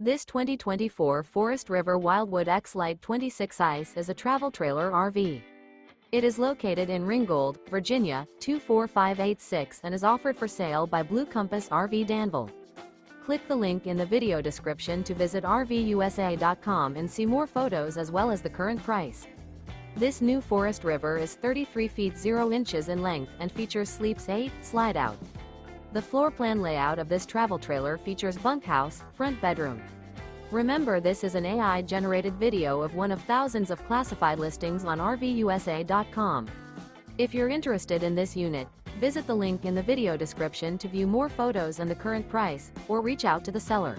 This 2024 Forest River Wildwood X-Lite 26 ICE is a travel trailer RV. It is located in Ringgold, Virginia, 24586 and is offered for sale by Blue Compass RV Danville. Click the link in the video description to visit RVUSA.com and see more photos as well as the current price. This new Forest River is 33 feet 0 inches in length and features Sleeps 8, Slideout. The floor plan layout of this travel trailer features bunkhouse, front bedroom. Remember, this is an AI-generated video of one of thousands of classified listings on RVUSA.com. If you're interested in this unit, visit the link in the video description to view more photos and the current price, or reach out to the seller.